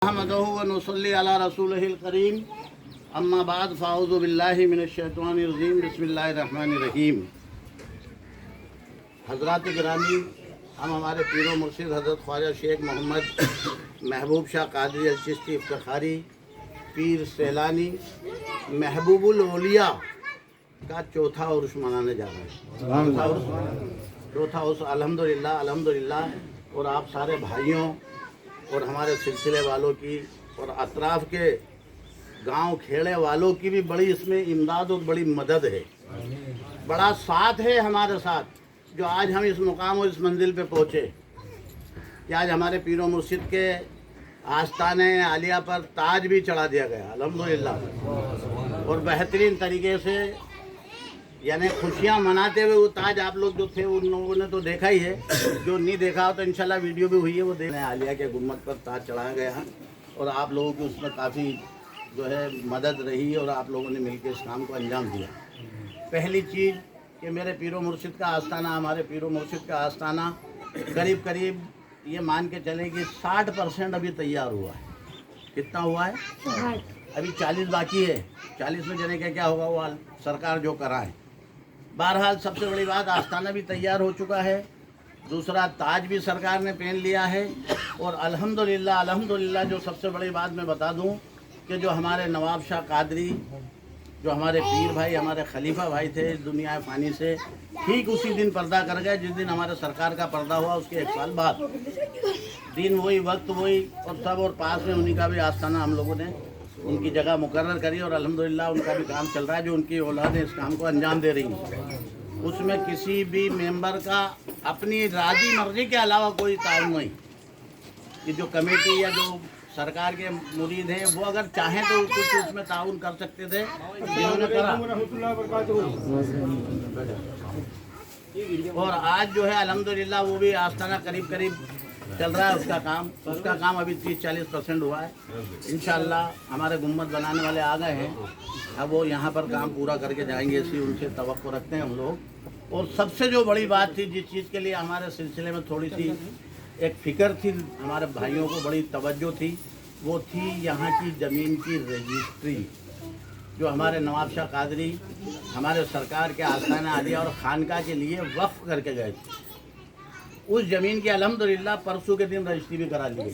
अहमदहु व नुसल्ली अला रसूलिहिल करीम अम्मा बाद फ़ाऊज़ु बिल्लाहि मिनश शैतानिर रजीम बिस्मिल्लाहिर रहमानिर रहीम। हज़रात गिरामी, हम हमारे पीरो मुर्शिद हज़रत ख्वाजा शेख मोहम्मद महबूब शाह कादरी अल-चिश्ती इफ्तिखारी पीर सैलानी महबूबुल औलिया का चौथा उर्स मनाने जा रहे हैं। चौथा उर्स अल्हम्दुलिल्लाह अल्हम्दुलिल्लाह। और आप सारे भाइयों और हमारे सिलसिले वालों की और अतराफ़ के गांव खेड़े वालों की भी बड़ी इसमें इमदाद और बड़ी मदद है, बड़ा साथ है हमारे साथ, जो आज हम इस मुकाम और इस मंजिल पे पहुँचे कि आज हमारे पीरो मुर्शिद के आस्ताने आलिया पर ताज भी चढ़ा दिया गया अल्हम्दुलिल्लाह। और बेहतरीन तरीके से यानी खुशियाँ मनाते हुए वो ताज आप लोग जो थे उन लोगों ने तो देखा ही है, जो नहीं देखा हो तो इंशाल्लाह वीडियो भी हुई है वो देख। आलिया के गुम्बद पर ताज चढ़ाया गया है और आप लोगों की उसमें काफ़ी जो है मदद रही और आप लोगों ने मिलकर इस काम को अंजाम दिया। पहली चीज़ कि मेरे पीरो मुर्शिद का आस्ताना, हमारे पीरो मुर्शिद का आस्ताना करीब करीब ये मान के चले कि 60% अभी तैयार हुआ है। कितना हुआ है? अभी 40 बाकी है। 40 में जाने का क्या होगा वो सरकार जो कराए। बहरहाल सबसे बड़ी बात, आस्ताना भी तैयार हो चुका है, दूसरा ताज भी सरकार ने पहन लिया है। और अल्हम्दुलिल्लाह अल्हम्दुलिल्लाह जो सबसे बड़ी बात मैं बता दूं कि जो हमारे नवाब शाह कादरी, जो हमारे पीर भाई, हमारे खलीफा भाई थे दुनिया फ़ानी से, ठीक उसी दिन पर्दा कर गए जिस दिन हमारे सरकार का पर्दा हुआ, उसके 1 साल बाद। दिन वही, वक्त वही और सब, और पास में उन्हीं का भी आस्ताना हम लोगों ने उनकी जगह मुकर्रर करी और अल्हम्दुलिल्लाह उनका भी काम चल रहा है, जो उनकी औलादें इस काम को अंजाम दे रही हैं। उसमें किसी भी मेंबर का अपनी राजी मर्जी के अलावा कोई ताउन नहीं, कि जो कमेटी या जो सरकार के मुरीद हैं वो अगर चाहें तो कुछ उसमें ताउन कर सकते थे, जिन्होंने करा। और आज जो है अल्हम्दुलिल्लाह वो भी आस्ताना करीब करीब चल रहा है, उसका काम अभी 30-40% हुआ है। इंशाअल्लाह हमारे गुम्बद बनाने वाले आ गए हैं, अब वो यहाँ पर काम पूरा करके जाएंगे, इसी उनसे तवक्को रखते हैं हम लोग। और सबसे जो बड़ी बात थी, जिस चीज़ के लिए हमारे सिलसिले में थोड़ी सी एक फ़िक्र थी, हमारे भाइयों को बड़ी तवज्जो थी, वो थी यहाँ की ज़मीन की रजिस्ट्री, जो हमारे नवाब शाह कादरी हमारे सरकार के आस्ताना आलिया और खानका के लिए वक्फ करके गए थे। उस ज़मीन की अल्हम्दुलिल्लाह परसों के दिन रजिस्ट्री भी करा ली गई।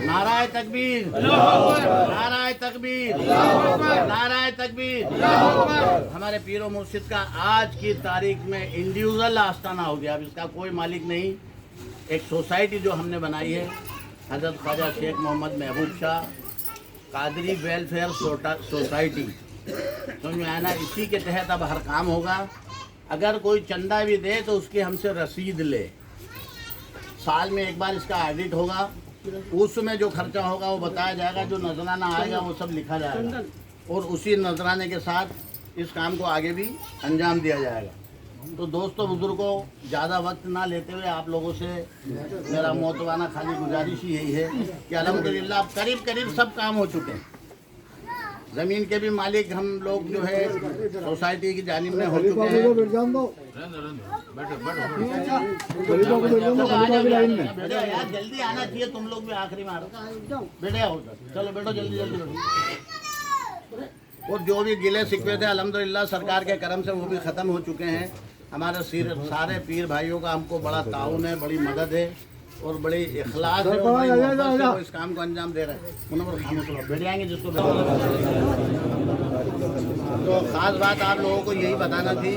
नाराए तकबीर, नाराए तकबीर, नाराए तकबीर। हमारे पीरो मुर्शिद का आज की तारीख में इंडिविजुअल आस्ताना हो गया। अब इसका कोई मालिक नहीं, एक सोसाइटी जो हमने बनाई है, हज़रत ख्वाजा शेख मोहम्मद महबूब शाह कादरी वेलफेयर सोसाइटी, समझ में आया ना? इसी के तहत अब हर काम होगा। अगर कोई चंदा भी दे तो उसकी हमसे रसीद ले, साल में एक बार इसका ऑडिट होगा, उसमें जो खर्चा होगा वो बताया जाएगा, जो नजराना आएगा वो सब लिखा जाएगा और उसी नजराने के साथ इस काम को आगे भी अंजाम दिया जाएगा। तो दोस्तों बुजुर्गों, ज़्यादा वक्त ना लेते हुए आप लोगों से मेरा मोतवाना खाली गुजारिश ही यही है कि अल्हम्दुलिल्लाह अब करीब करीब सब काम हो चुके हैं। ज़मीन के भी मालिक हम लोग जो है सोसाइटी की जानिब में हो चुके हैं। यार जल्दी आना चाहिए, तुम लोग भी आखिरी में आ रहे बेटे, चलो बैठो जल्दी जल्दी बैठो। और जो भी गिले शिकवे थे अल्हम्दुलिल्लाह सरकार के करम से वो भी ख़त्म हो चुके हैं। हमारे सारे पीर भाइयों का हमको बड़ा ताउन है, बड़ी मदद है और बड़ी इखलास है, और बड़ी मोहब्बत से वो इस काम को अंजाम दे रहे हैं। मुनव्वर खामोश बैठ जाएंगे जिसको। तो ख़ास बात आप लोगों को यही बताना थी।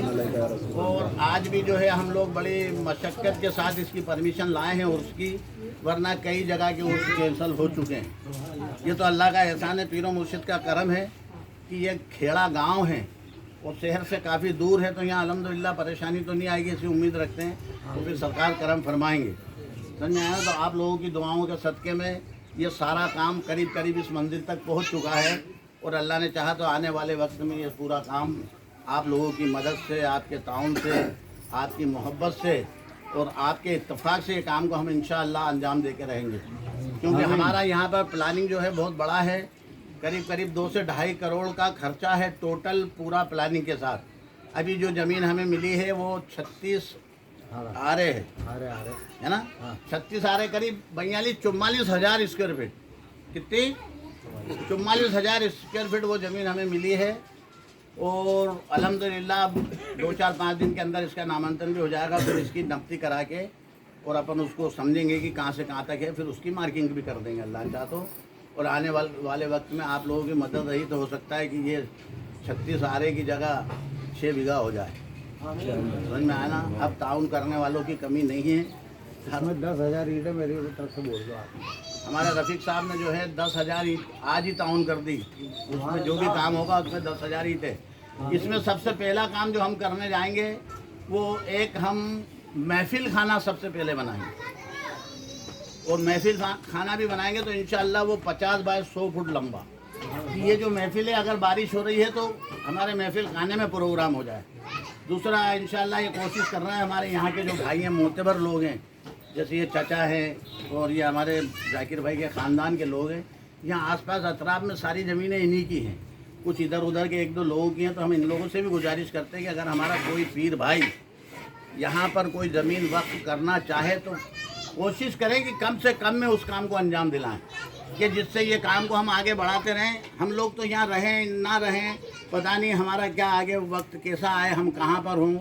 और आज भी जो है हम लोग बड़ी मशक्क़त के साथ इसकी परमिशन लाए हैं उर्स की, वरना कई जगह के उर्स कैंसल हो चुके हैं। ये तो अल्लाह का एहसान है, पीरो मुर्शिद का करम है कि ये खेड़ा गाँव है और शहर से काफ़ी दूर है, तो यहाँ अल्हम्दुलिल्लाह परेशानी तो नहीं आएगी, ऐसी उम्मीद रखते हैं। तो फिर सरकार करम फरमाएंगे, समझ में आया? तो आप लोगों की दुआओं के सदक़े में ये सारा काम करीब करीब इस मंजिल तक पहुंच चुका है। और अल्लाह ने चाहा तो आने वाले वक्त में ये पूरा काम आप लोगों की मदद से, आपके ताउन से, आपकी मोहब्बत से और आपके इत्तेफाक से ये काम को हम इंशाअल्लाह अंजाम दे के रहेंगे। क्योंकि हमारा यहाँ पर प्लानिंग जो है बहुत बड़ा है, करीब करीब 2 से 2.5 करोड़ का खर्चा है टोटल पूरा प्लानिंग के साथ। अभी जो ज़मीन हमें मिली है वो 36 आ रहे हैं, है ना? 36 आ रहे, करीब 44-44 स्क्वायर फीट। कितनी? 44,000 स्क्वायर फीट वो ज़मीन हमें मिली है। और अल्हम्दुलिल्लाह अब 2-4-5 दिन के अंदर इसका नामांकन भी हो जाएगा। फिर इसकी नक्ती करा के और अपन उसको समझेंगे कि कहाँ से कहाँ तक है, फिर उसकी मार्किंग भी कर देंगे अल्लाह चाहे तो। और आने वाले वक्त में आप लोगों की मदद रही तो हो सकता है कि ये 36 आरे की जगह 6 बीघा हो जाए। समझ में आया ना? अब ताउन करने वालों की कमी नहीं है। हमें 10,000 ईंटें मेरी तरफ से बोल दो आप। हमारे रफीक साहब ने जो है 10,000 ईंट आज ही ताउन कर दी। उसमें जो भी काम होगा उसमें 10,000 ईंटें। इसमें सबसे पहला काम जो हम करने जाएंगे वो एक हम महफिल खाना सबसे पहले बनाएंगे। और महफिल खाना भी बनाएंगे तो इंशाअल्लाह वो 50 बाय 100 फुट लंबा। ये जो महफिल है, अगर बारिश हो रही है तो हमारे महफिल खाने में प्रोग्राम हो जाए। दूसरा इंशाअल्लाह ये कोशिश कर रहे हैं, हमारे यहाँ के जो भाई हैं, मोतबर लोग हैं, जैसे ये चचा हैं और ये हमारे जाकिर भाई के ख़ानदान के लोग हैं, यहाँ आसपास अतराफ में सारी ज़मीनें इन्हीं की हैं। कुछ इधर उधर के 1-2 लोगों की हैं। तो हम इन लोगों से भी गुजारिश करते हैं कि अगर हमारा कोई पीर भाई यहाँ पर कोई ज़मीन वक्फ करना चाहे तो कोशिश करें कि कम से कम में उस काम को अंजाम दिलाएं, कि जिससे ये काम को हम आगे बढ़ाते रहें। हम लोग तो यहाँ रहें ना रहें, पता नहीं हमारा क्या आगे वक्त कैसा आए, हम कहाँ पर हों,